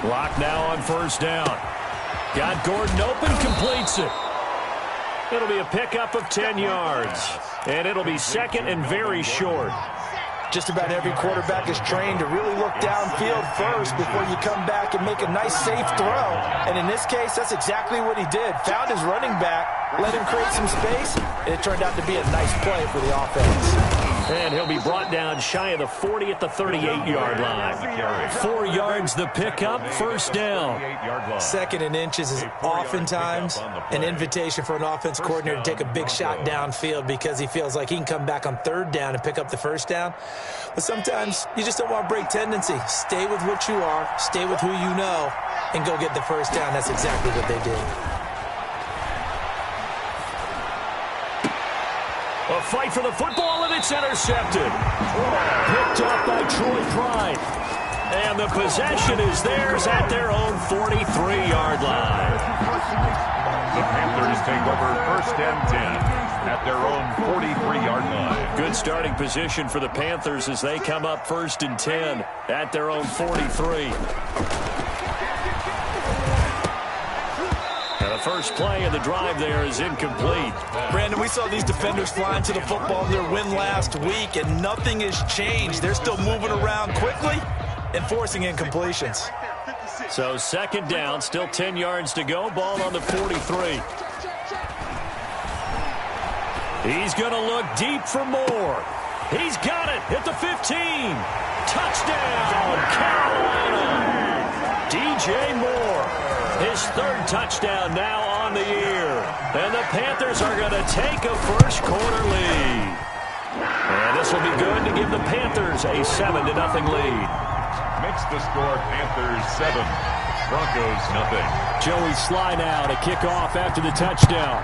Lock now on first down. Got Gordon open, completes it. It'll be a pickup of 10 yards. And it'll be second and very short. Just about every quarterback is trained to really look downfield first before you come back and make a nice, safe throw. And in this case, that's exactly what he did. Found his running back, let him create some space, and it turned out to be a nice play for the offense. And he'll be brought down shy of the 40 at the 38-yard line. 4 yards the pickup, first down. Second and inches is oftentimes an invitation for an offense coordinator to take a big shot downfield because he feels like he can come back on third down and pick up the first down. But sometimes you just don't want to break tendency. Stay with what you are, stay with who you know, and go get the first down. That's exactly what they did. A fight for the football, and it's intercepted. Picked off by Troy Pride. And the possession is theirs at their own 43-yard line. The Panthers take over first and 10 at their own 43-yard line. Good starting position for the Panthers as they come up first and 10 at their own 43. The first play of the drive there is incomplete. Brandon, we saw these defenders flying to the football in their win last week, and nothing has changed. They're still moving around quickly and forcing incompletions. So second down, still 10 yards to go. Ball on the 43. He's going to look deep for more. He's got it at the 15. Touchdown, Carolina. DJ Moore. His third touchdown now on the year. And the Panthers are going to take a first quarter lead. And this will be good to give the Panthers a 7-0 lead. Makes the score Panthers 7, Broncos 0. Joey Sly now to kick off after the touchdown.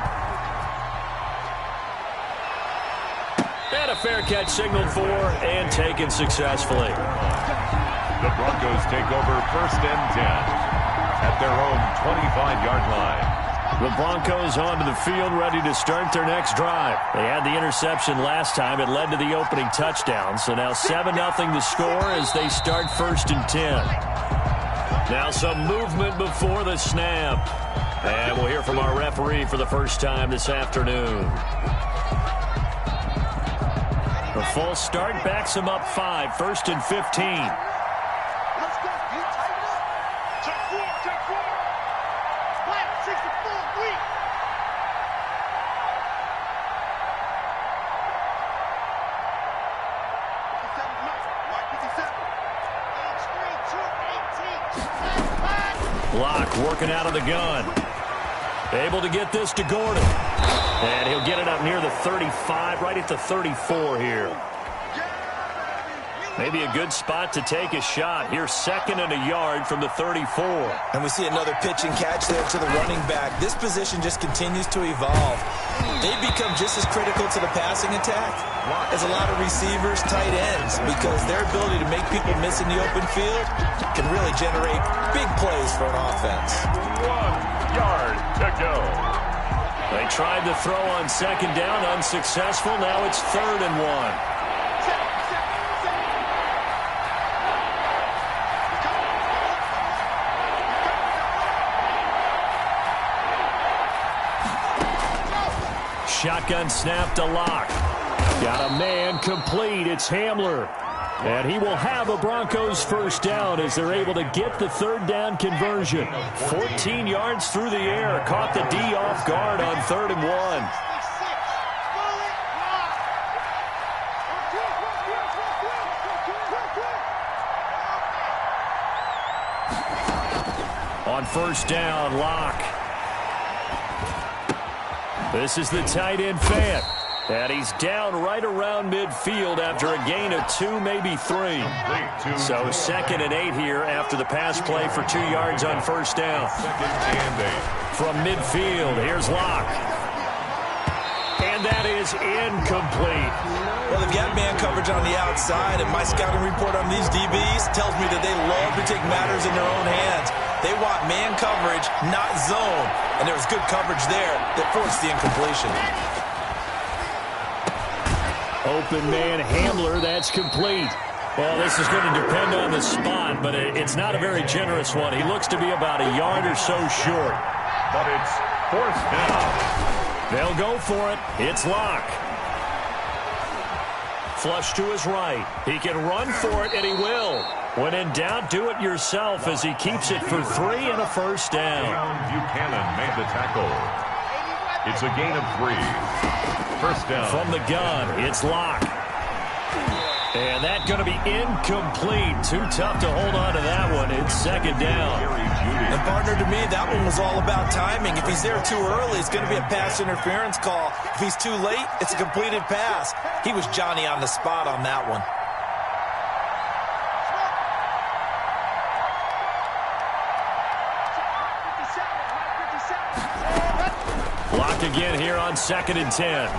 And a fair catch signaled for and taken successfully. The Broncos take over first and 10 at their own 25-yard line. The Broncos onto the field, ready to start their next drive. They had the interception last time. It led to the opening touchdown. So now 7-0 the score as they start first and 10. Now some movement before the snap. And we'll hear from our referee for the first time this afternoon. The full start backs him up 5, first and 15. Block working out of the gun. Able to get this to Gordon. And he'll get it up near the 35, right at the 34 here. Maybe a good spot to take a shot. Here's second and a yard from the 34. And we see another pitch and catch there to the running back. This position just continues to evolve. They've become just as critical to the passing attack as a lot of receivers, tight ends, because their ability to make people miss in the open field can really generate big plays for an offense. 1 yard to go. They tried to throw on second down, unsuccessful. Now it's 3rd and 1. Shotgun snap to Locke. Got a man complete. It's Hamler. And he will have a Broncos first down as they're able to get the third down conversion. 14 yards through the air. Caught the D off guard on 3rd and 1. On first down, Locke. This is the tight end Fant. And he's down right around midfield after a gain of 2, maybe 3. So 2nd and 8 here after the pass play for 2 yards on first down. 2nd and 8. From midfield, here's Locke. And that is incomplete. Well, they've got man coverage on the outside, and my scouting report on these DBs tells me that they love to take matters in their own hands. They want man coverage, not zone. And there was good coverage there that forced the incompletion. Open man Hamler, that's complete. Well, this is going to depend on the spot, but it's not a very generous one. He looks to be about a yard or so short. But it's fourth down. They'll go for it. It's Locke. Flush to his right. He can run for it, and he will. When in doubt, do it yourself as he keeps it for 3 and a first down. Buchanan made the tackle. It's a gain of 3. First down. From the gun, it's Locke. And that's going to be incomplete. Too tough to hold on to that one. It's second down. And partner, to me, that one was all about timing. If he's there too early, it's going to be a pass interference call. If he's too late, it's a completed pass. He was Johnny on the spot on that one. Blocked again here on 2nd and 10.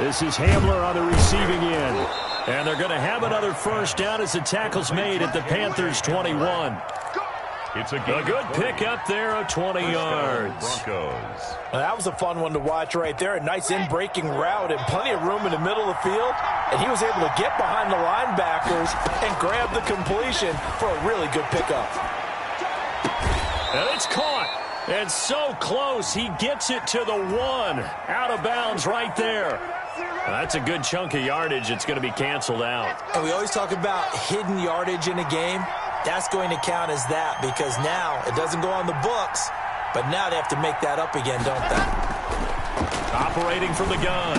This is Hamler on the receiving end. And they're going to have another first down as the tackle's made at the Panthers' 21. It's a good pickup there of 20 yards. Well, that was a fun one to watch right there. A nice in-breaking route and plenty of room in the middle of the field. And he was able to get behind the linebackers and grab the completion for a really good pickup. And it's caught. And so close, he gets it to the 1. Out of bounds right there. That's a good chunk of yardage. It's going to be canceled out. And we always talk about hidden yardage in a game. That's going to count as that because now it doesn't go on the books, but now they have to make that up again, don't they? Operating from the gun.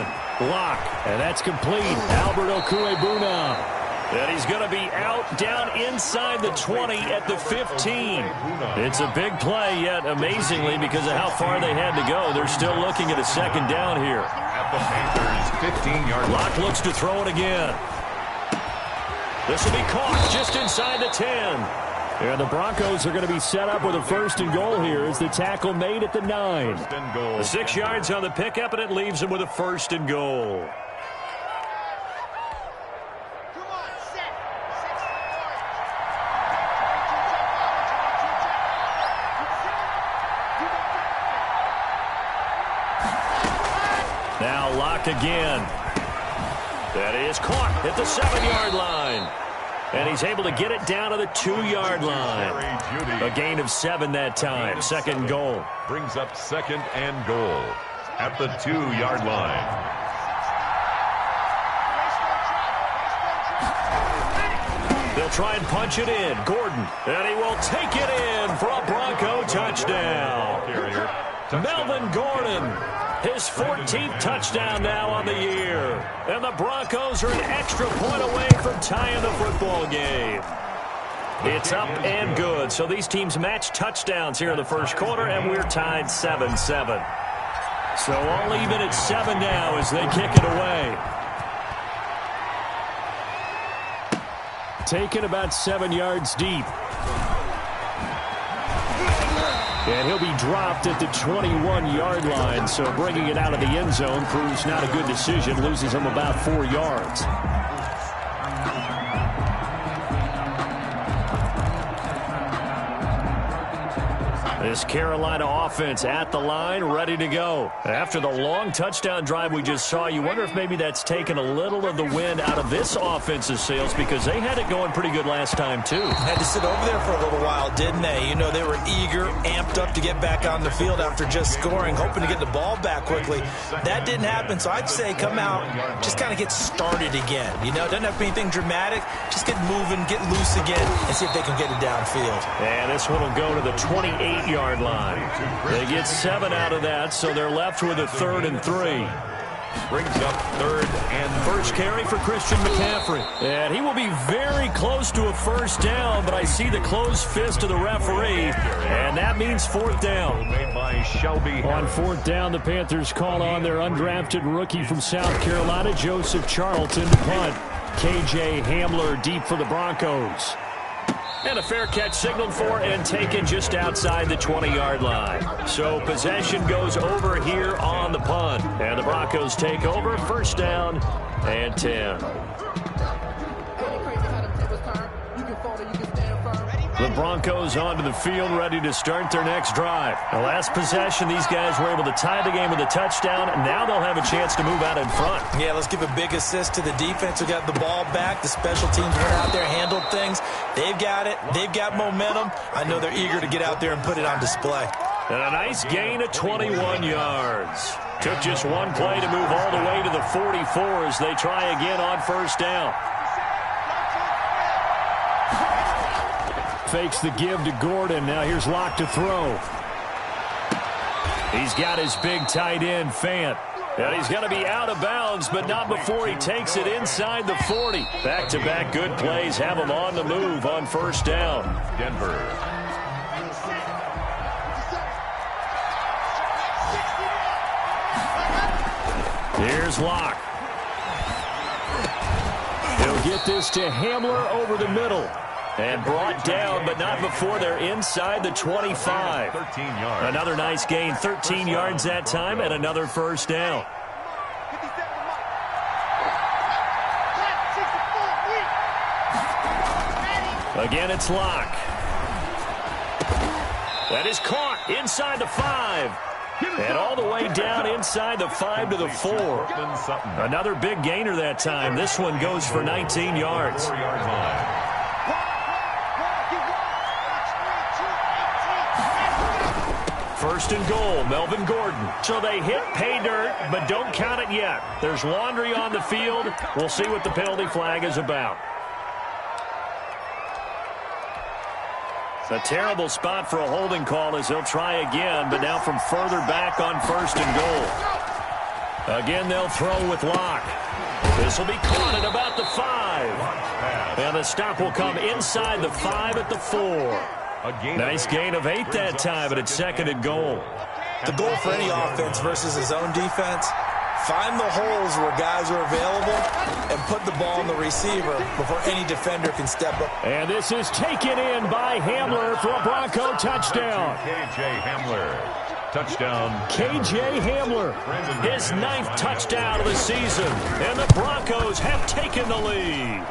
Locke. And that's complete. Albert Okuebuna. And he's going to be out down inside the 20 at the 15. It's a big play, yet amazingly, because of how far they had to go, they're still looking at a second down here. At the Panthers' 15-yard line. Locke looks to throw it again. This will be caught just inside the 10. And the Broncos are going to be set up with a first and goal here as the tackle made at the 9. The 6 yards on the pickup, and it leaves them with a first and goal. Now Locke again. That is caught at the 7-yard line. And he's able to get it down to the 2-yard line. A gain of 7 that time. Second goal. Brings up second and goal at the 2-yard line. They'll try and punch it in. Gordon. And he will take it in for a Bronco touchdown. Melvin Gordon. His 14th touchdown now on the year. And the Broncos are an extra point away from tying the football game. It's up and good. So these teams match touchdowns here in the first quarter, and we're tied 7-7. So all even at 7 now as they kick it away. Taken about 7 yards deep. And he'll be dropped at the 21-yard line, so bringing it out of the end zone proves not a good decision. Loses him about 4 yards. This Carolina offense at the line, ready to go. After the long touchdown drive we just saw, you wonder if maybe that's taken a little of the wind out of this offense's sails because they had it going pretty good last time, too. Had to sit over there for a little while, didn't they? You know, they were eager, amped up to get back on the field after just scoring, hoping to get the ball back quickly. That didn't happen, so I'd say come out, just kind of get started again. You know, it doesn't have to be anything dramatic. Just get moving, get loose again, and see if they can get it downfield. And this one will go to the 28-yard line. They get 7 out of that, so they're left with a 3rd and 3. Brings up 3rd and first carry for Christian McCaffrey. And he will be very close to a first down, but I see the closed fist of the referee, and that means 4th down. made by Shelby. On 4th down, the Panthers call on their undrafted rookie from South Carolina, Joseph Charlton, to punt. KJ Hamler deep for the Broncos. And a fair catch signaled for and taken just outside the 20-yard line. So possession goes over here on the punt. And the Broncos take over, first down and 10. The Broncos onto the field, ready to start their next drive. The last possession, these guys were able to tie the game with a touchdown, and now they'll have a chance to move out in front. Yeah, let's give a big assist to the defense who got the ball back. The special teams went out there, handled things. They've got it. They've got momentum. I know they're eager to get out there and put it on display. And a nice gain of 21 yards. Took just one play to move all the way to the 44 as they try again on first down. Fakes the give to Gordon. Now here's Locke to throw. He's got his big tight end, Fant. And he's going to be out of bounds, but not before he takes it inside the 40. Back-to-back good plays have him on the move on first down. Denver. Here's Locke. He'll get this to Hamler over the middle. And brought down, but not before they're inside the 25. 13 yards. Another nice gain, 13 yards that time, and another first down. Again, it's Locke. That is caught inside the 5. And all the way down inside the 5 to the 4. Another big gainer that time. This one goes for 19 yards. 4-yard line. First and goal, Melvin Gordon. So they hit pay dirt, but don't count it yet. There's laundry on the field. We'll see what the penalty flag is about. A terrible spot for a holding call as they'll try again, but now from further back on first and goal. Again, they'll throw with Locke. This will be caught at about the 5. And the stop will come inside the 5 at the 4. Nice gain of 8 that time, but it's second and goal. The goal for any offense versus his own defense, find the holes where guys are available and put the ball on the receiver before any defender can step up. And this is taken in by Hamler for a Bronco touchdown. K.J. Hamler. Touchdown. K.J. Hamler, his 9th touchdown of the season. And the Broncos have taken the lead.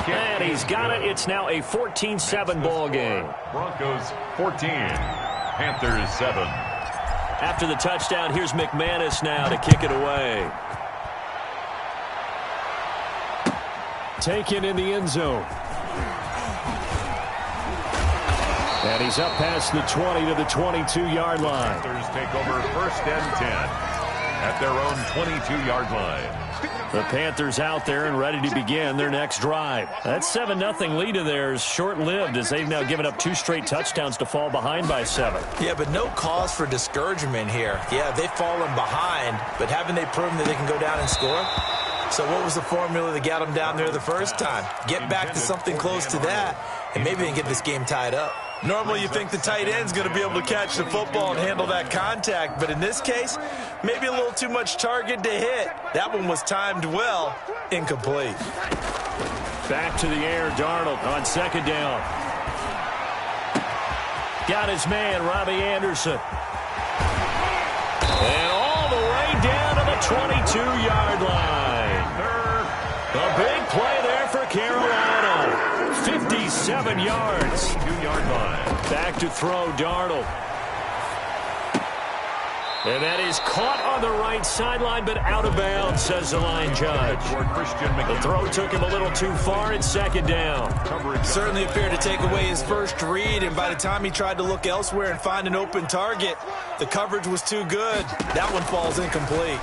And he's got it. It's now a 14-7 ball game. Broncos 14, Panthers 7. After the touchdown, here's McManus now to kick it away. Taken in the end zone. And he's up past the 20 to the 22-yard line. Panthers take over first and 10 at their own 22-yard line. The Panthers out there and ready to begin their next drive. That 7-0 lead of theirs short-lived as they've now given up 2 straight touchdowns to fall behind by 7. Yeah, but no cause for discouragement here. Yeah, they've fallen behind, but haven't they proven that they can go down and score? So what was the formula that got them down there the first time? Get back to something close to that, and maybe they can get this game tied up. Normally you think the tight end's going to be able to catch the football and handle that contact, but in this case, maybe a little too much target to hit. That one was timed well, incomplete. Back to the air, Darnold on second down. Got his man, Robbie Anderson. And all the way down to the 22-yard line. A big play there for Carolina. 57 yards. 2-yard line. Back to throw, Darnold. And that is caught on the right sideline, but out of bounds, says the line judge. The throw took him a little too far. It's second down. Certainly appeared to take away his first read, and by the time he tried to look elsewhere and find an open target, the coverage was too good. That one falls incomplete.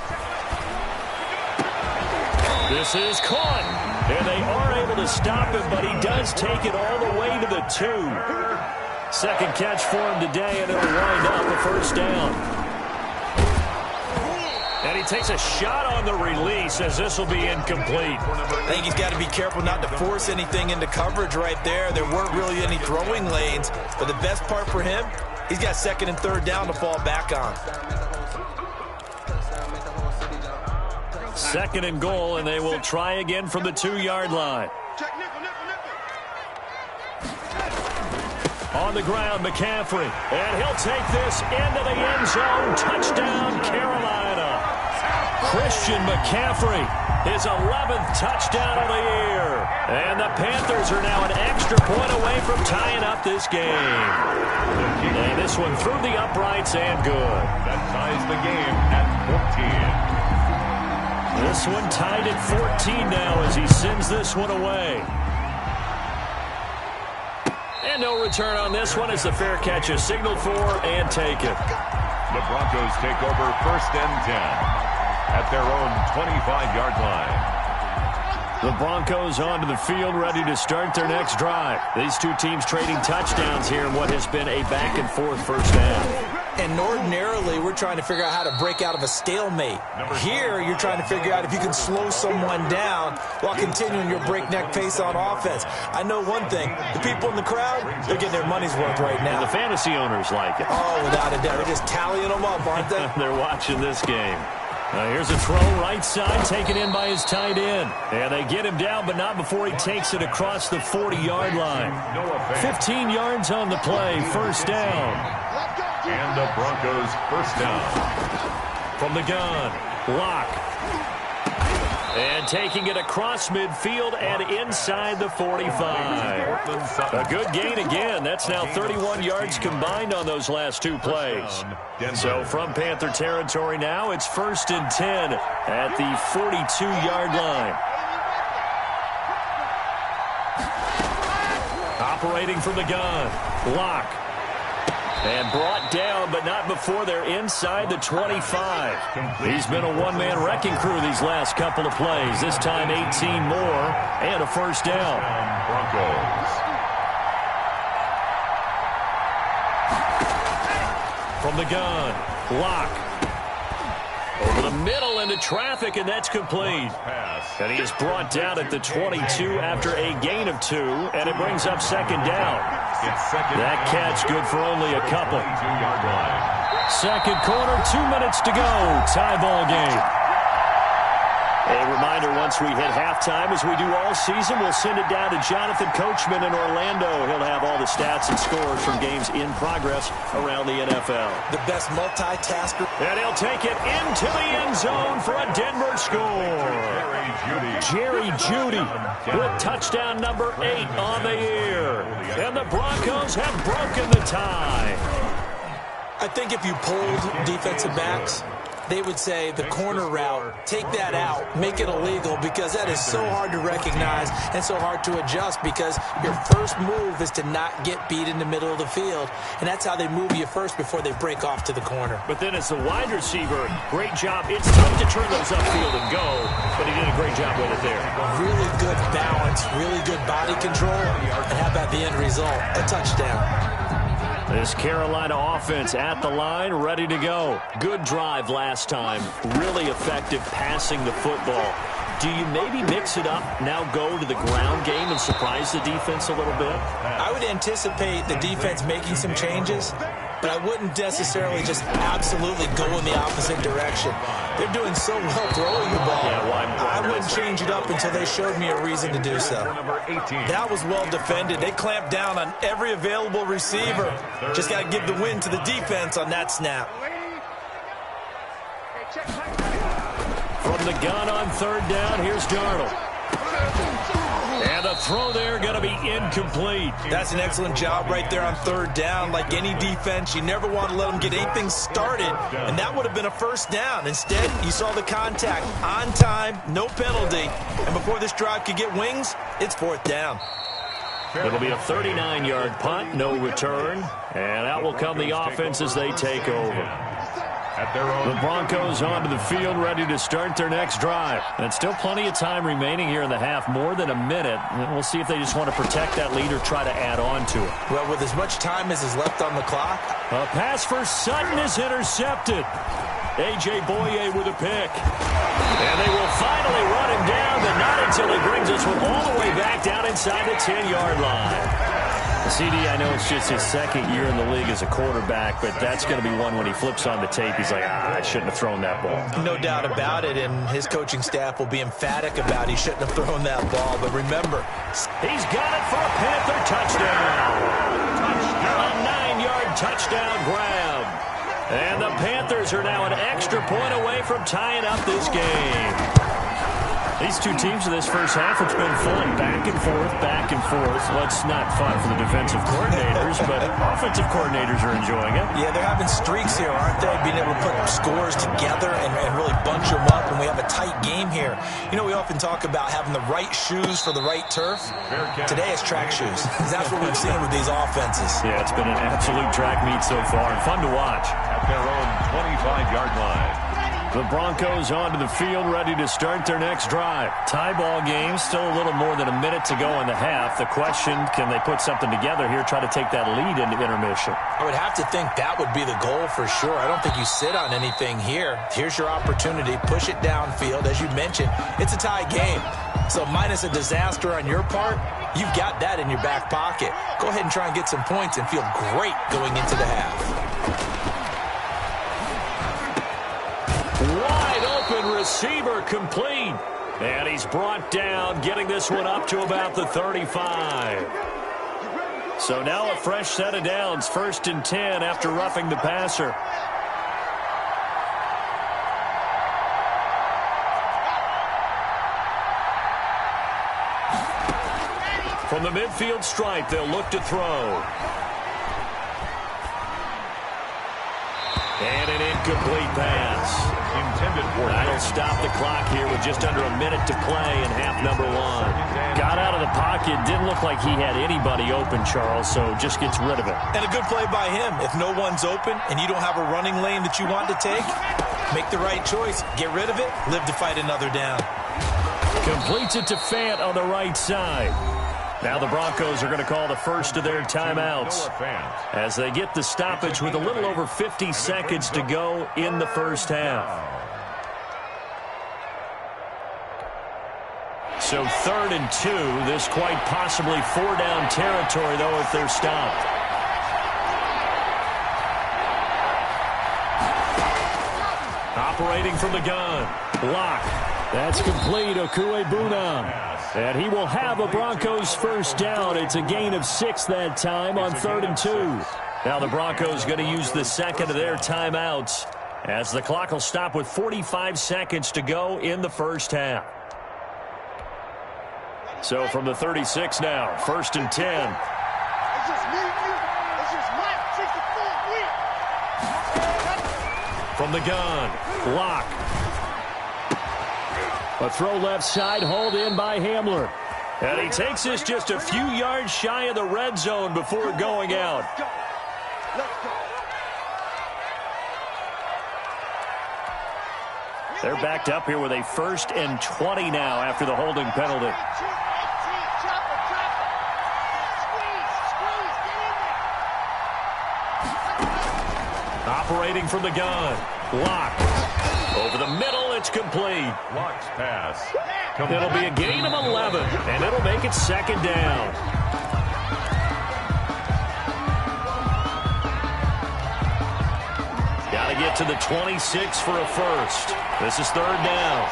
This is caught, and they are able to stop him, but he does take it all the way to the 2. Second catch for him today, and it'll wind up a first down. And he takes a shot on the release as this will be incomplete. I think he's got to be careful not to force anything into coverage right there. There weren't really any throwing lanes, but the best part for him, he's got second and third down to fall back on. Second and goal, and they will try again from the 2-yard line. On the ground, McCaffrey. And he'll take this into the end zone. Touchdown, Carolina. Christian McCaffrey His 11th touchdown of the year. And the Panthers are now an extra point away from tying up this game. And this one through the uprights and good. That ties the game at 14. This one tied at 14 now as he sends this one away. And no return on this one as the fair catch is signaled for and taken. The Broncos take over 1st and 10 at their own 25-yard line. The Broncos onto the field ready to start their next drive. These two teams trading touchdowns here in what has been a back-and-forth first half. And ordinarily, we're trying to figure out how to break out of a stalemate. Here, you're trying to figure out if you can slow someone down while continuing your breakneck pace on offense. I know one thing. The people in the crowd, they're getting their money's worth right now. And the fantasy owners like it. Oh, without a doubt. They're just tallying them up, aren't they? They're watching this game. Here's a throw right side taken in by his tight end. And they get him down, but not before he takes it across the 40-yard line. 15 yards on the play, first down. And the Broncos first down. From the gun, Locke. And taking it across midfield and inside the 45. A good gain again. That's now 31 yards combined on those last two plays. So from Panther territory now, it's 1st and 10 at the 42-yard line. Operating from the gun, Locke. And brought down, but not before they're inside the 25. He's been a one-man wrecking crew these last couple of plays. This time 18 more and a first down. Broncos. From the gun, Locke. Over the middle into traffic, and that's complete. And he is brought down at the 22 after a gain of 2, and it brings up second down. That catch good for only a couple. Second quarter, 2 minutes to go. Tie ball game. A reminder, once we hit halftime, as we do all season, we'll send it down to Jonathan Coachman in Orlando. He'll have all the stats and scores from games in progress around the NFL. The best multitasker. And he'll take it into the end zone for a Denver score. Jerry Jeudy with touchdown number 8 on the year. And the Broncos have broken the tie. I think if you polled defensive backs, they would say the corner route, take that out, make it illegal, because that is so hard to recognize and so hard to adjust, because your first move is to not get beat in the middle of the field, and that's how they move you first before they break off to the corner. But then as the wide receiver, great job. It's tough to turn those upfield and go, but he did a great job with it there. Really good balance, really good body control, and how about the end result? A touchdown. This Carolina offense at the line, ready to go. Good drive last time. Really effective passing the football. Do you maybe mix it up, now go to the ground game and surprise the defense a little bit? I would anticipate the defense making some changes, but I wouldn't necessarily just absolutely go in the opposite direction. They're doing so well throwing the ball. I wouldn't change it up until they showed me a reason to do so. That was well defended. They clamped down on every available receiver. Just got to give the win to the defense on that snap. From the gun on third down, here's Darnold. And the throw there going to be incomplete. That's an excellent job right there on third down. Like any defense, you never want to let them get anything started, and that would have been a first down. Instead, you saw the contact on time, no penalty, and before this drive could get wings, it's fourth down. It'll be a 39-yard punt, no return, and out will come the offense as they take over. The Broncos onto the field ready to start their next drive. And still plenty of time remaining here in the half, more than a minute. And we'll see if they just want to protect that lead or try to add on to it. Well, with as much time as is left on the clock. A pass for Sutton is intercepted. A.J. Boye with a pick. And they will finally run him down, but not until he brings us all the way back down inside the 10-yard line. CD, I know it's just his second year in the league as a quarterback, but that's going to be one when he flips on the tape. He's like, I shouldn't have thrown that ball. No doubt about it, and his coaching staff will be emphatic about he shouldn't have thrown that ball. But remember, he's got it for a Panther touchdown. A 9-yard touchdown grab. And the Panthers are now an extra point away from tying up this game. These two teams in this first half, it's been fun. Back and forth, back and forth. Well, it's not fun for the defensive coordinators, but offensive coordinators are enjoying it. Yeah, they're having streaks here, aren't they? Being able to put scores together and really bunch them up, and we have a tight game here. You know, we often talk about having the right shoes for the right turf. Today it's track shoes. That's what we've seen with these offenses. Yeah, it's been an absolute track meet so far, and fun to watch. At their own 25-yard line. The Broncos onto the field, ready to start their next drive. Tie ball game, still a little more than a minute to go in the half. The question, can they put something together here, try to take that lead into intermission? I would have to think that would be the goal for sure. I don't think you sit on anything here. Here's your opportunity. Push it downfield. As you mentioned, it's a tie game. So minus a disaster on your part, you've got that in your back pocket. Go ahead and try and get some points and feel great going into the half. Wide open receiver complete. And he's brought down, getting this one up to about the 35. So now a fresh set of downs, 1st and 10 after roughing the passer. From the midfield stripe, they'll look to throw. And an incomplete pass. Intended for That'll stop the clock here with just under a minute to play in half number 1. Got out of the pocket. Didn't look like he had anybody open, Charles, so just gets rid of it. And a good play by him. If no one's open and you don't have a running lane that you want to take, make the right choice. Get rid of it. Live to fight another down. Completes it to Fant on the right side. Now the Broncos are going to call the first of their timeouts as they get the stoppage with a little over 50 seconds to go in the first half. So 3rd and 2. This quite possibly 4-down territory, though, if they're stopped. Operating from the gun. Lock. That's complete. Okuebuna. And he will have a Broncos first down. It's a gain of 6 that time on 3rd and 2. Now the Broncos going to use the second of their timeouts as the clock will stop with 45 seconds to go in the first half. So from the 36 now, 1st and 10. From the gun, Lock. A throw left side, hauled in by Hamler. And he takes this just a few yards shy of the red zone before going out. They're backed up here with a 1st and 20 now after the holding penalty. Operating from the gun. Lock. Over the middle, it's complete. Lock's pass. It'll be a gain of 11, and it'll make it 2nd down. Got to get to the 26 for a first. This is 3rd down.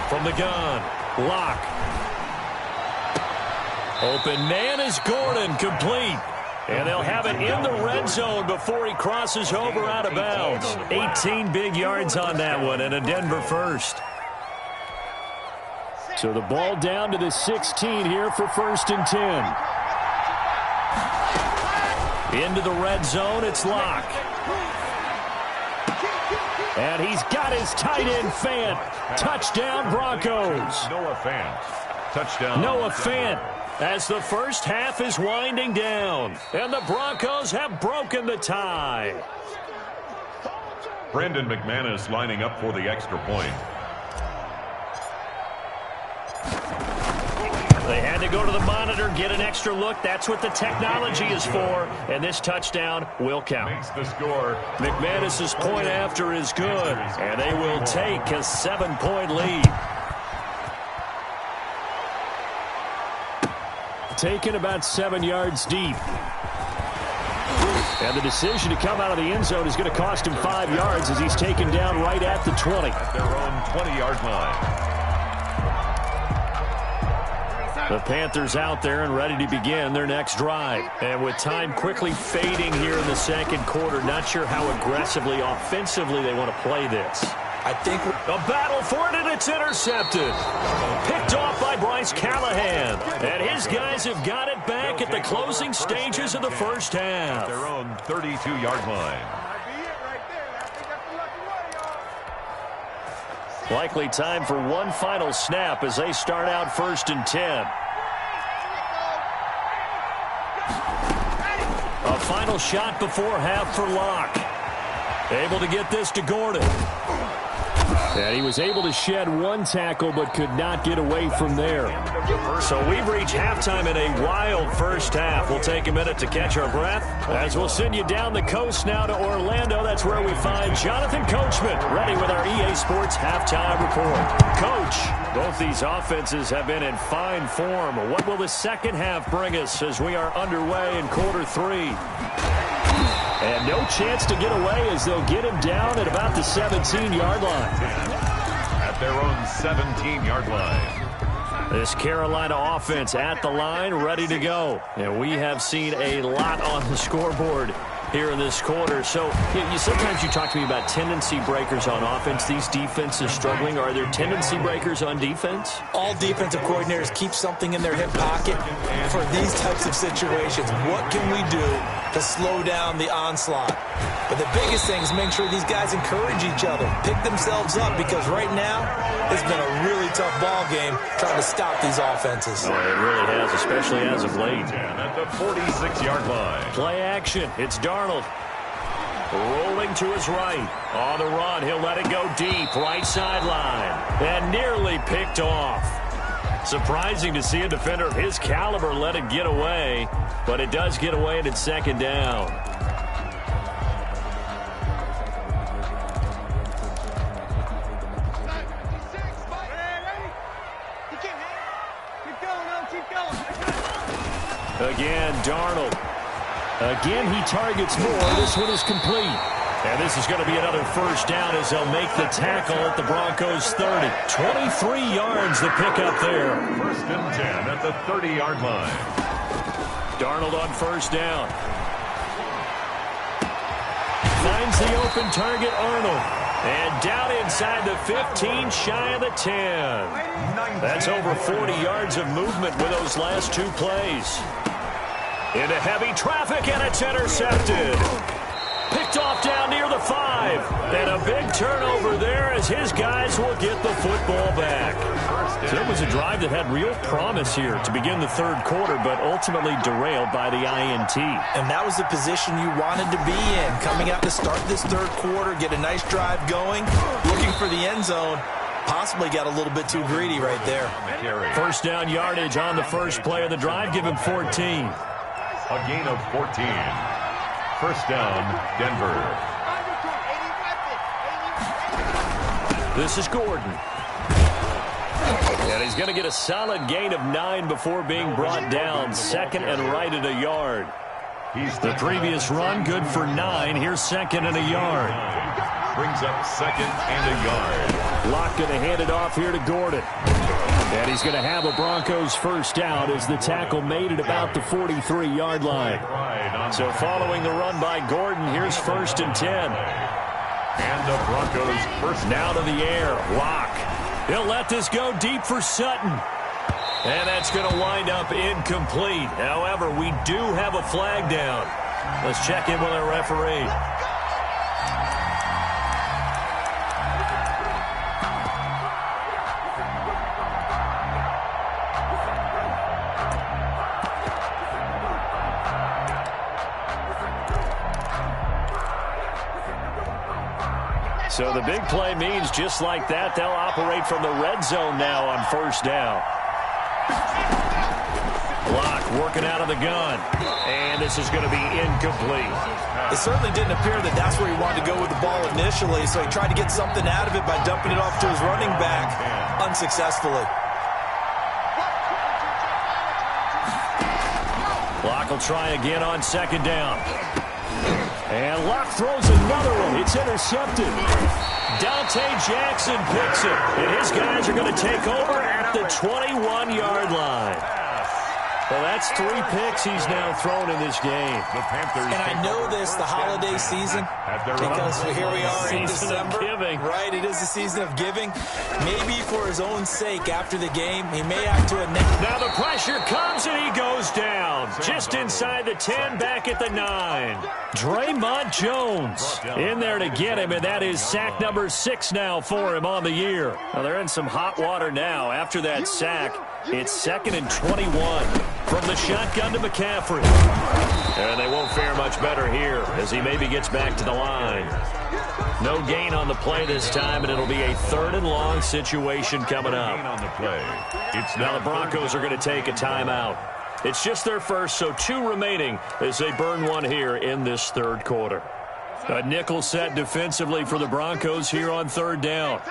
From the gun, Lock. Open man is Gordon, complete. And they'll have it in the red zone before he crosses over out of bounds. 18 big yards on that one, and a Denver first. So the ball down to the 16 here for 1st and 10. Into the red zone, it's Lock. And he's got his tight end, Fant. Touchdown, Broncos. Noah Fant. Touchdown. Noah Fant. As the first half is winding down, and the Broncos have broken the tie. Brandon McManus lining up for the extra point. They had to go to the monitor, get an extra look. That's what the technology is for, and this touchdown will count. Makes the score. McManus's point after is good, and they will take a 7-point lead. Taken about 7 yards deep. And the decision to come out of the end zone is going to cost him 5 yards as he's taken down right at the 20. At their own 20-yard line. The Panthers out there and ready to begin their next drive. And with time quickly fading here in the 2nd quarter, not sure how aggressively, offensively they want to play this. I think a battle for it, and it's intercepted. Picked off by Bryce Callahan. And his guys have got it back at the closing stages of the first half. Their own 32-yard line. Likely time for one final snap as they start out 1st and 10. A final shot before half for Locke. Able to get this to Gordon. And he was able to shed one tackle but could not get away from there. So we've reached halftime in a wild first half. We'll take a minute to catch our breath as we'll send you down the coast now to Orlando. That's where we find Jonathan Coachman ready with our EA Sports halftime report. Coach, both these offenses have been in fine form. What will the second half bring us as we are underway in quarter 3? And no chance to get away as they'll get him down at about the 17-yard line. At their own 17-yard line. This Carolina offense at the line, ready to go. And we have seen a lot on the scoreboard here in this quarter. So sometimes you talk to me about tendency breakers on offense. These defenses struggling. Are there tendency breakers on defense? All defensive coordinators keep something in their hip pocket for these types of situations. What can we do to slow down the onslaught? But the biggest thing is make sure these guys encourage each other, pick themselves up, because right now it's been a really tough ball game trying to stop these offenses. Oh, it really has, especially as of late. And at the 46-yard line. Play action. It's Darnold. Rolling to his right. On the run, he'll let it go deep. Right sideline. And nearly picked off. Surprising to see a defender of his caliber let it get away. But it does get away and it's second down. Again, Darnold. Again, he targets more. This one is complete. And this is going to be another first down as they'll make the tackle at the Broncos' 30. 23 yards the pickup there. 1st and 10 at the 30-yard line. Darnold on first down. Finds the open target, Arnold. And down inside the 15, shy of the 10. That's over 40 yards of movement with those last 2 plays. Into heavy traffic, and it's intercepted. Picked off down near the 5. And a big turnover there as his guys will get the football back. So it was a drive that had real promise here to begin the 3rd quarter, but ultimately derailed by the INT. And that was the position you wanted to be in. Coming out to start this 3rd quarter, get a nice drive going, looking for the end zone. Possibly got a little bit too greedy right there. First down yardage on the first play of the drive. Give him 14. A gain of 14. First down, Denver. This is Gordon. And he's going to get a solid gain of 9 before being brought down. 2nd and right at a yard. The previous run, good for 9. Here's 2nd and a yard. Brings up 2nd and a yard. Locke going to hand it off here to Gordon. And he's going to have a Broncos first down as the tackle made it about the 43-yard line. So following the run by Gordon, here's 1st and 10. And the Broncos first now to the air. Locke. He'll let this go deep for Sutton. And that's going to wind up incomplete. However, we do have a flag down. Let's check in with our referee. So the big play means just like that, they'll operate from the red zone now on first down. Locke working out of the gun. And this is going to be incomplete. It certainly didn't appear that that's where he wanted to go with the ball initially, so he tried to get something out of it by dumping it off to his running back unsuccessfully. Locke will try again on 2nd down. And Locke throws another one. It's intercepted. Dante Jackson picks it. And his guys are going to take over at the 21-yard line. Well, that's 3 picks he's now thrown in this game. And I know this, the holiday season, because here we are in December. Right, it is the season of giving. Maybe for his own sake after the game, he may have to announce. Now the pressure comes and he goes down. Just inside the 10, back at the 9. Draymond Jones in there to get him, and that is sack number 6 now for him on the year. Well, they're in some hot water now after that sack. It's 2nd and 21 from the shotgun to McCaffrey. And they won't fare much better here as he maybe gets back to the line. No gain on the play this time, and it'll be a 3rd and long situation coming up. Now the Broncos are going to take a timeout. It's just their first, so 2 remaining as they burn one here in this 3rd quarter. A nickel set defensively for the Broncos here on 3rd down.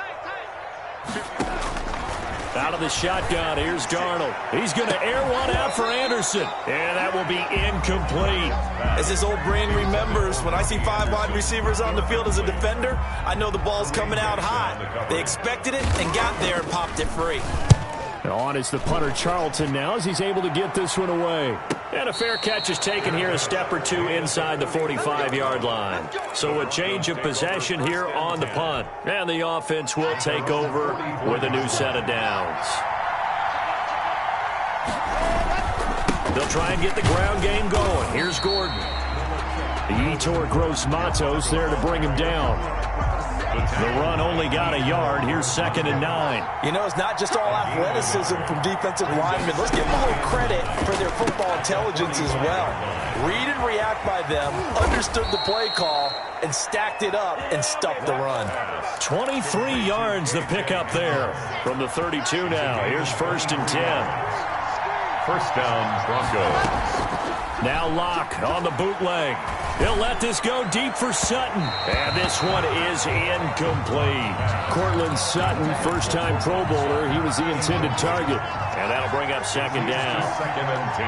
Out of the shotgun, here's Darnold. He's going to air one out for Anderson. And that will be incomplete. As his old brain remembers, when I see 5 wide receivers on the field as a defender, I know the ball's coming out hot. They expected it and got there and popped it free. And on is the punter Charlton now as he's able to get this one away. And a fair catch is taken here a step or 2 inside the 45-yard line. So a change of possession here on the punt. And the offense will take over with a new set of downs. They'll try and get the ground game going. Here's Gordon. Yetur Gross-Matos there to bring him down. The run only got a yard. Here's 2nd and 9. You know, it's not just all athleticism from defensive linemen. Let's give them a little credit for their football intelligence as well. Read and react by them, understood the play call, and stacked it up and stuffed the run. 23 yards the pickup there from the 32 now. Here's 1st and 10. First down, Broncos. Now Locke on the bootleg. He'll let this go deep for Sutton. And this one is incomplete. Cortland Sutton, first-time Pro Bowler. He was the intended target. And that'll bring up 2nd down. 2nd and 10.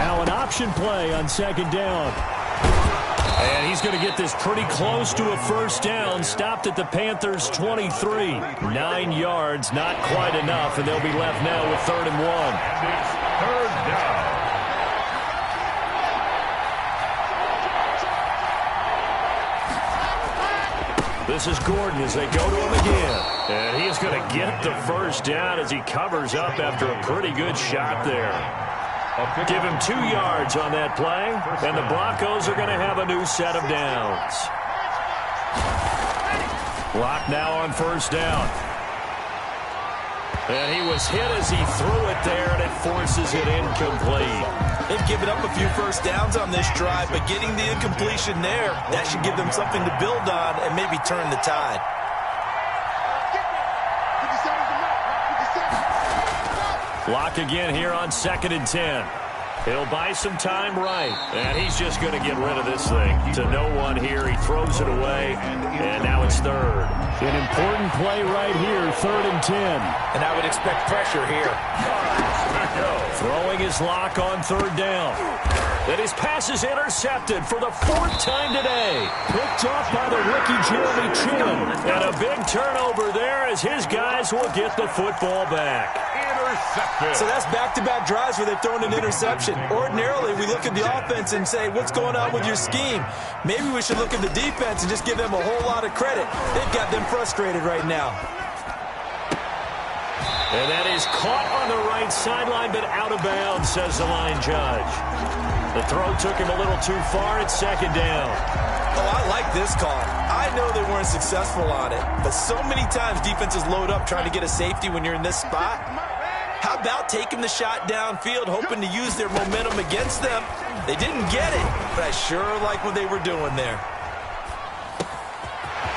Now an option play on 2nd down. And he's going to get this pretty close to a 1st down. Stopped at the Panthers' 23. 9 yards, not quite enough, and they'll be left now with 3rd and 1. And it's 3rd down. This is Gordon as they go to him again. And he is going to get the 1st down as he covers up after a pretty good shot there. Give him 2 yards on that play, and the Broncos are going to have a new set of downs. Locke now on 1st down. And he was hit as he threw it there, and it forces it incomplete. They've given up a few 1st downs on this drive, but getting the incompletion there, that should give them something to build on and maybe turn the tide. Locke again here on 2nd and 10. He'll buy some time right, and he's just going to get rid of this thing. To no one here, he throws it away, and now it's 3rd. An important play right here, 3rd and 10. And I would expect pressure here. Throwing his Locke on 3rd down. And his pass is intercepted for the 4th time today. Picked off by the rookie Jeremy Chin. And a big turnover there as his guys will get the football back. So that's back-to-back drives where they've thrown an interception. Ordinarily, we look at the offense and say, what's going on with your scheme? Maybe we should look at the defense and just give them a whole lot of credit. They've got them frustrated right now. And that is caught on the right sideline, but out of bounds, says the line judge. The throw took him a little too far. It's 2nd down. Oh, I like this call. I know they weren't successful on it, but so many times defenses load up trying to get a safety when you're in this spot. How about taking the shot downfield, hoping to use their momentum against them? They didn't get it, but I sure like what they were doing there.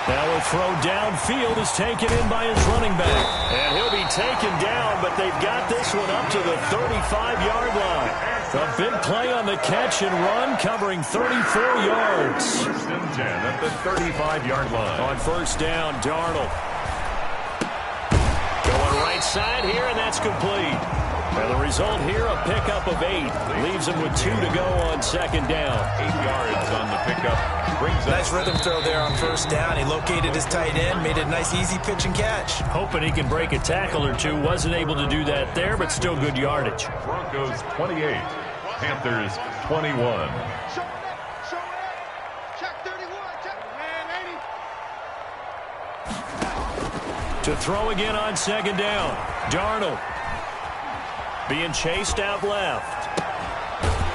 Now a throw downfield is taken in by his running back. And he'll be taken down, but they've got this one up to the 35-yard line. A big play on the catch and run, covering 34 yards. 1st and 10 at the 35-yard line. On 1st down, Darnold. Going right side here, and that's complete. And the result here, a pickup of 8. Leaves him with 2 to go on second down. 8 yards on the pickup. Nice rhythm throw there on first down. He located his tight end, made it a nice easy pitch and catch. Hoping he can break a tackle or two. Wasn't able to do that there, but still good yardage. Broncos 28, Panthers 21. To throw again on second down. Darnold being chased out left.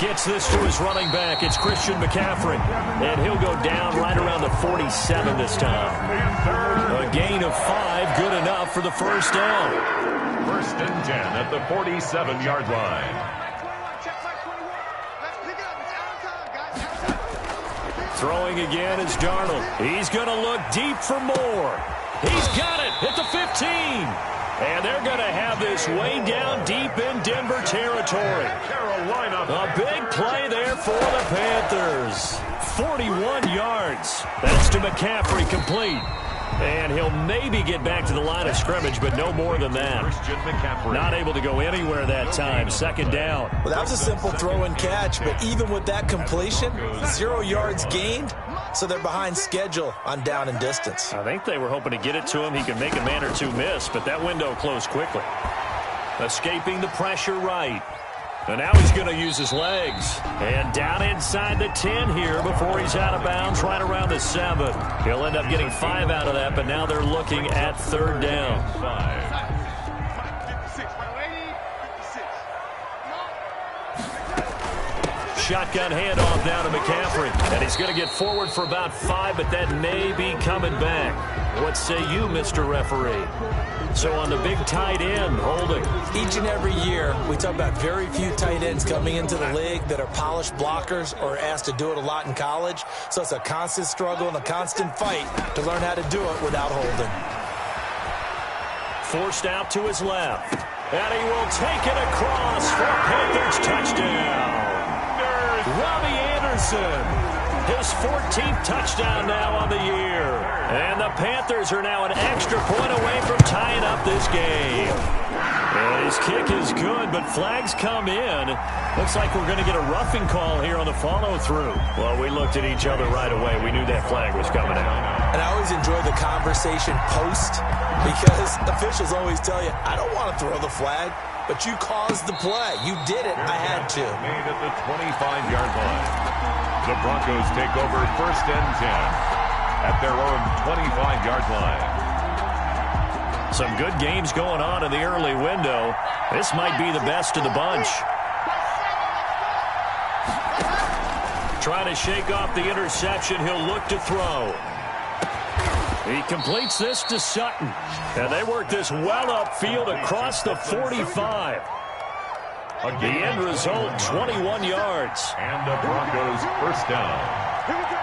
Gets this to his running back. It's Christian McCaffrey. And he'll go down right around the 47 this time. A gain of 5, good enough for the first down. First and 10 at the 47-yard line. Throwing again is Darnold. He's going to look deep for more. He's got it at the 15. And they're going to have this way down deep in Denver territory. A big play there for the Panthers. 41 yards. That's to McCaffrey, complete. And he'll maybe get back to the line of scrimmage, but no more than that. Not able to go anywhere that time. Second down. Well, that was a simple throw and catch, but even with that completion, 0 yards gained, so they're behind schedule on down and distance. I think they were hoping to get it to him. He could make a man or two miss, but that window closed quickly. Escaping the pressure right. And now he's going to use his legs. And down inside the 10 here before he's out of bounds right around the 7. He'll end up getting 5 out of that, but now they're looking at third down. 5. Shotgun handoff now to McCaffrey. And he's going to get forward for about 5, but that may be coming back. What say you, Mr. Referee? So on the big tight end, holding. Each and every year, we talk about very few tight ends coming into the league that are polished blockers or asked to do it a lot in college. So it's a constant struggle and a constant fight to learn how to do it without holding. Forced out to his left. And he will take it across for Panthers touchdown. Robbie Anderson. His 14th touchdown now on the year. And the Panthers are now an extra point away from tying up this game. And his kick is good, but flags come in. Looks like we're going to get a roughing call here on the follow-through. Well, we looked at each other right away. We knew that flag was coming out. And I always enjoy the conversation post because officials always tell you, I don't want to throw the flag, but you caused the play. You did it. I had to. Made at the 25-yard line. The Broncos take over first and 10 at their own 25-yard line. Some good games going on in the early window. This might be the best of the bunch. Trying to shake off the interception. He'll look to throw. He completes this to Sutton. And they work this well upfield across the 45. The end result, 21 yards. And the Broncos first down. Here we go.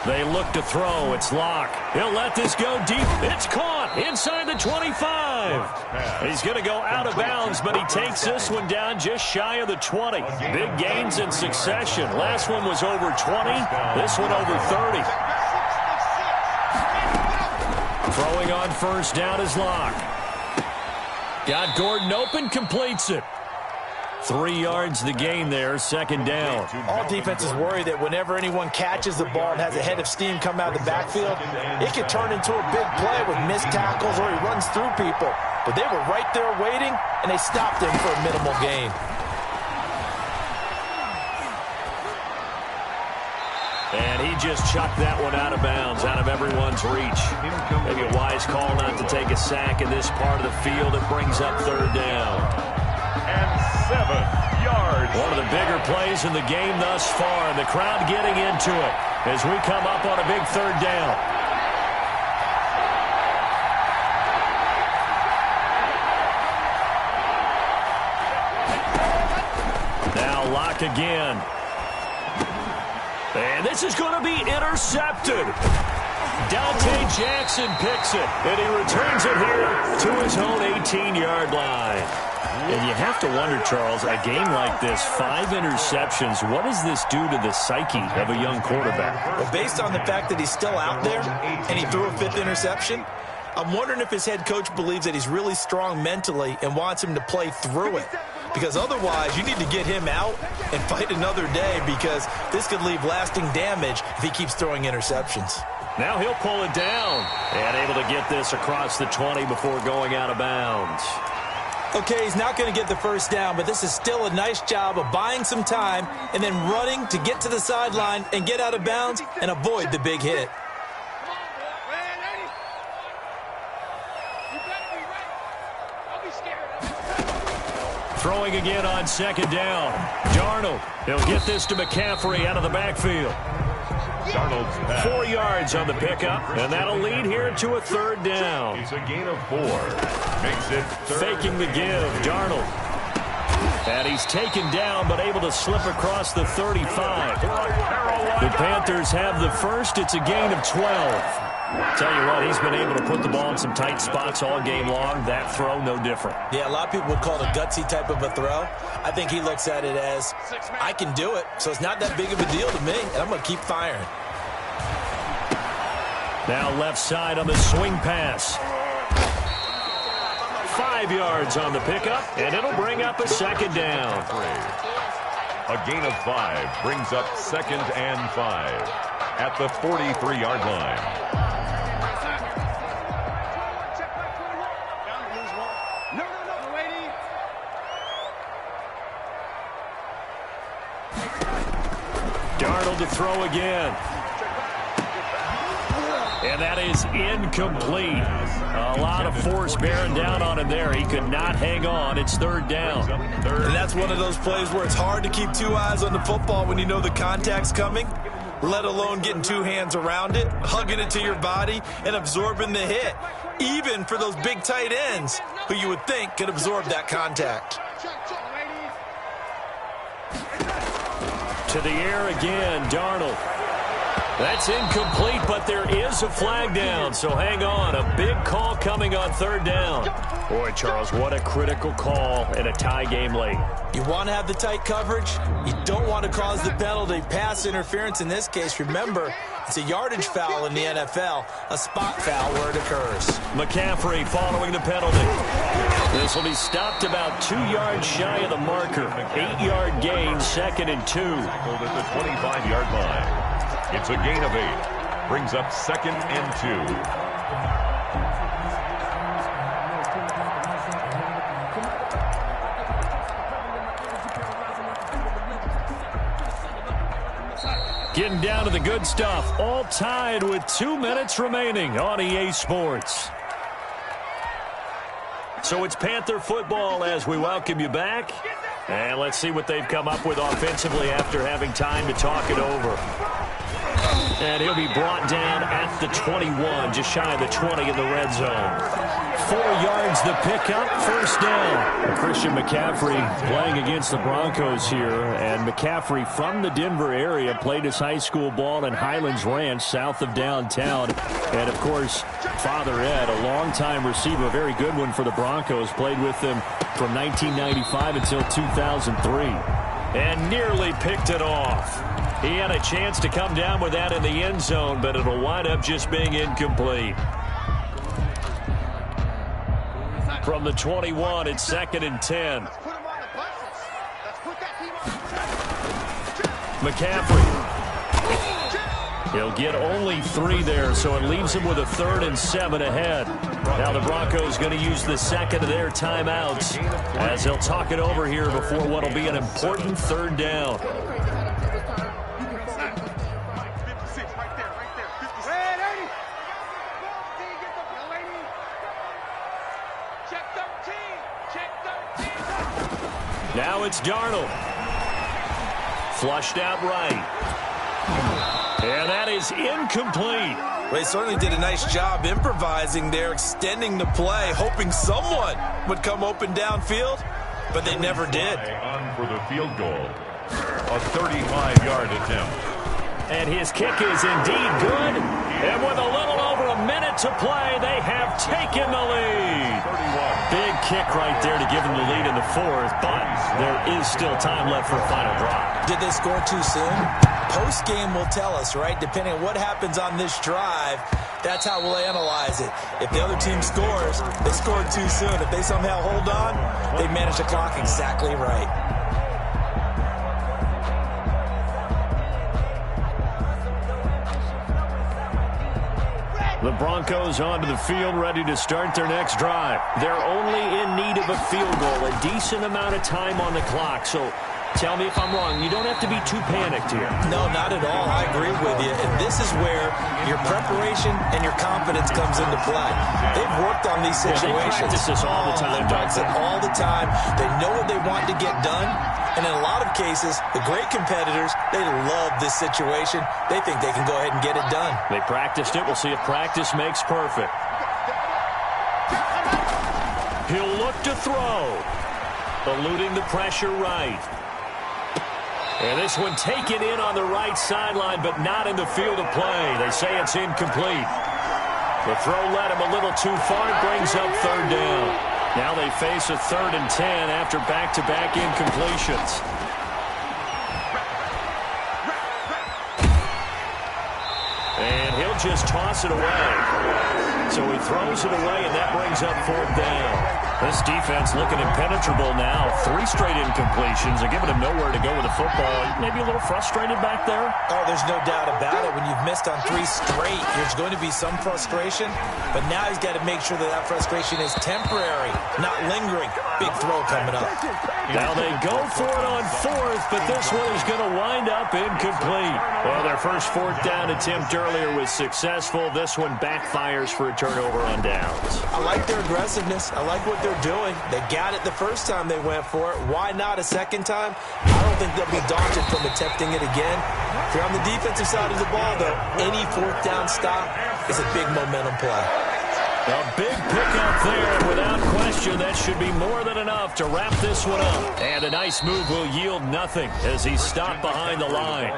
They look to throw. It's Locke. He'll let this go deep. It's caught inside the 25. He's going to go out of bounds, but he takes this one down just shy of the 20. Big gains in succession. Last one was over 20. This one over 30. Throwing on first down is Locke. Got Gordon open, completes it. 3 yards the gain there, second down. All defenses worry that whenever anyone catches the ball and has a head of steam come out of the backfield, it could turn into a big play with missed tackles or he runs through people. But they were right there waiting, and they stopped him for a minimal gain. And he just chucked that one out of bounds, out of everyone's reach. Maybe a wise call not to take a sack in this part of the field. It brings up third down. And 7 yards. One of the bigger plays in the game thus far, and the crowd getting into it as we come up on a big third down. Now Locke again. And this is going to be intercepted. Dante Jackson picks it, and he returns it here to his own 18-yard line. And you have to wonder, Charles, a game like this, 5 interceptions, what does this do to the psyche of a young quarterback? Well, based on the fact that he's still out there and he threw a 5th interception, I'm wondering if his head coach believes that he's really strong mentally and wants him to play through it. Because otherwise, you need to get him out and fight another day, because this could leave lasting damage if he keeps throwing interceptions. Now he'll pull it down and able to get this across the 20 before going out of bounds. Okay, he's not going to get the first down, but this is still a nice job of buying some time and then running to get to the sideline and get out of bounds and avoid the big hit. Throwing again on 2nd down. Darnold, he'll get this to McCaffrey out of the backfield. Darnold's pass. 4 yards on the pickup, and that'll lead here to a 3rd down. It's a gain of 4. Makes it 3rd. Faking the give, Darnold. And he's taken down, but able to slip across the 35. The Panthers have the first. It's a gain of 12. Tell you what, he's been able to put the ball in some tight spots all game long. That throw, no different. Yeah, a lot of people would call it a gutsy type of a throw. I think he looks at it as, I can do it, so it's not that big of a deal to me, and I'm going to keep firing. Now left side on the swing pass. 5 yards on the pickup, and it'll bring up a 2nd down. A gain of 5 brings up 2nd and 5 at the 43-yard line. Darnold to throw again. And that is incomplete. A lot of force bearing down on him there. He could not hang on. It's 3rd down. And that's one of those plays where it's hard to keep 2 eyes on the football when you know the contact's coming, let alone getting 2 hands around it, hugging it to your body, and absorbing the hit, even for those big tight ends who you would think could absorb that contact. To the air again, Darnold. That's incomplete, but there is a flag down, so hang on. A big call coming on 3rd down. Boy, Charles, what a critical call in a tie game late. You want to have the tight coverage. You don't want to cause the penalty. Pass interference in this case, remember, it's a yardage foul in the NFL, a spot foul where it occurs. McCaffrey following the penalty. This will be stopped about 2 yards shy of the marker. 8-yard gain, 2nd and 2. Hold at the 25-yard line. It's a gain of 8. Brings up 2nd and 2. Getting down to the good stuff. All tied with 2 minutes remaining on EA Sports. So it's Panther football as we welcome you back. And let's see what they've come up with offensively after having time to talk it over. And he'll be brought down at the 21, just shy of the 20 in the red zone. 4 yards the pickup, 1st down. Christian McCaffrey playing against the Broncos here. And McCaffrey from the Denver area played his high school ball in Highlands Ranch south of downtown. And, of course, Father Ed, a longtime receiver, a very good one for the Broncos, played with them from 1995 until 2003. And nearly picked it off. He had a chance to come down with that in the end zone, but it'll wind up just being incomplete. From the 21, it's 2nd and 10. McCaffrey. He'll get only 3 there, so it leaves him with a 3rd and 7 ahead. Now the Broncos going to use the 2nd of their timeouts as they'll talk it over here before what will be an important 3rd down. Now it's Darnold. Flushed out right. And that is incomplete. Well, he certainly did a nice job improvising there, extending the play, hoping someone would come open downfield, but they never did. On for the field goal. A 35-yard attempt. And his kick is indeed good. And with a little over a minute minute to play. They have taken the lead. Big kick right there to give them the lead in the fourth, but there is still time left for a final drive. Did they score too soon? Post-game will tell us, right? Depending on what happens on this drive, that's how we'll analyze it. If the other team scores, they scored too soon. If they somehow hold on, they manage the clock exactly right. The Broncos onto the field, ready to start their next drive. They're only in need of a field goal, a decent amount of time on the clock. So tell me if I'm wrong. You don't have to be too panicked here. No, not at all. I agree with you. And this is where your preparation and your confidence comes into play. They've worked on these situations. They practice this all the time. They practice it all the time. They know what they want to get done. And in a lot of cases, the great competitors, they love this situation. They think they can go ahead and get it done. They practiced it. We'll see if practice makes perfect. He'll look to throw. Eluding the pressure right. And this one taken in on the right sideline, but not in the field of play. They say it's incomplete. The throw led him a little too far. It brings up third down. Now they face a 3rd and 10 after back-to-back incompletions. And he'll just toss it away. So he throws it away, and that brings up 4th down. This defense looking impenetrable now. 3 straight incompletions and giving him nowhere to go with the football. Maybe a little frustrated back there? Oh, there's no doubt about it. When you've missed on 3 straight, there's going to be some frustration. But now he's got to make sure that that frustration is temporary, not lingering. Big throw coming up. Now they go for it on 4th, but this one is going to wind up incomplete. Well, their first 4th down attempt earlier was successful. This one backfires for a turnover on downs. I like their aggressiveness. I like what they're doing. They got it the first time they went for it. Why not a second time? I don't think they'll be daunted from attempting it again. If you're on the defensive side of the ball, though, any 4th down stop is a big momentum play. A big pickup there. Without question, that should be more than enough to wrap this one up. And a nice move will yield nothing as he's stopped behind the line.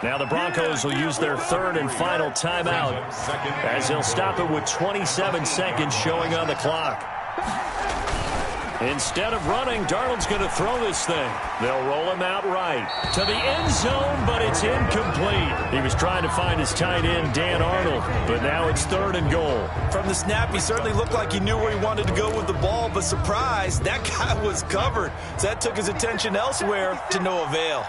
Now the Broncos will use their 3rd and final timeout as they'll stop it with 27 seconds showing on the clock. Instead of running, Darnold's going to throw this thing. They'll roll him out right to the end zone, but it's incomplete. He was trying to find his tight end, Dan Arnold, but now it's 3rd and goal. From the snap, he certainly looked like he knew where he wanted to go with the ball, but surprise, that guy was covered. So that took his attention elsewhere to no avail.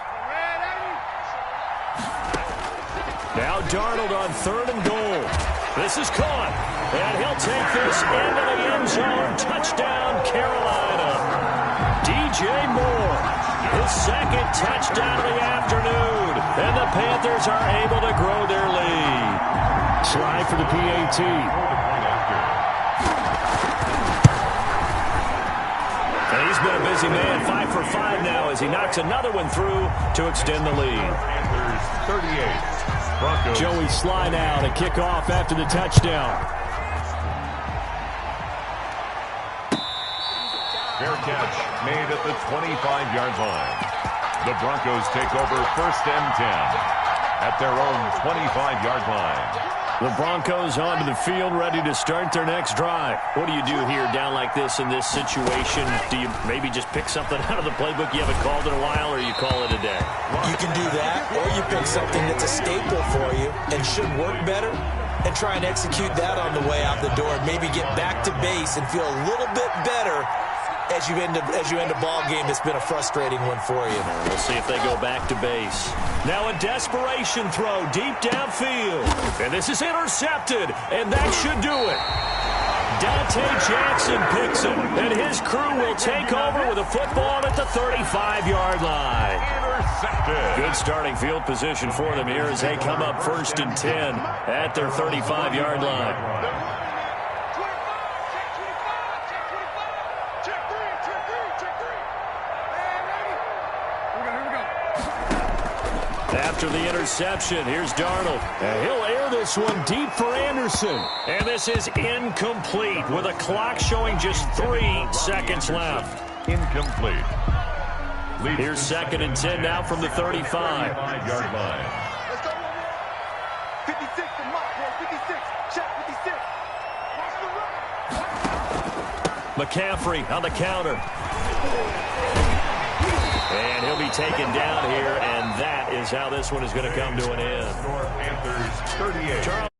Now Darnold on 3rd and goal. This is caught, and he'll take this into the end zone. Touchdown, Carolina. DJ Moore, his 2nd touchdown of the afternoon, and the Panthers are able to grow their lead. Slide for the PAT. And he's been a busy man, 5 for 5 now as he knocks another one through to extend the lead. Panthers 38. Broncos. Joey Sly now to kick off after the touchdown. Fair catch made at the 25-yard line. The Broncos take over 1st and 10 at their own 25-yard line. The Broncos onto the field, ready to start their next drive. What do you do here down like this in this situation? Do you maybe just pick something out of the playbook you haven't called in a while, or you call it a day? You can do that, or you pick something that's a staple for you and should work better and try and execute that on the way out the door. Maybe get back to base and feel a little bit better as you end a ball game that's been a frustrating one for you. We'll see if they go back to base. Now a desperation throw deep downfield. And this is intercepted, and that should do it. Dante Jackson picks him, and his crew will take over with a football at the 35-yard line. Intercepted. Good starting field position for them here as they come up 1st and 10 at their 35-yard line. After the interception, here's Darnold. And he'll air this one deep for Anderson. And this is incomplete with a clock showing just 3 seconds left. Incomplete. Here's 2nd and 10 now from the 35. 35-yard line. 56 to Mccl, 56. Check 56. Watch the run. McCaffrey on the counter. And he'll be taken down here, and that is how this one is going to come to an end. Panthers 38.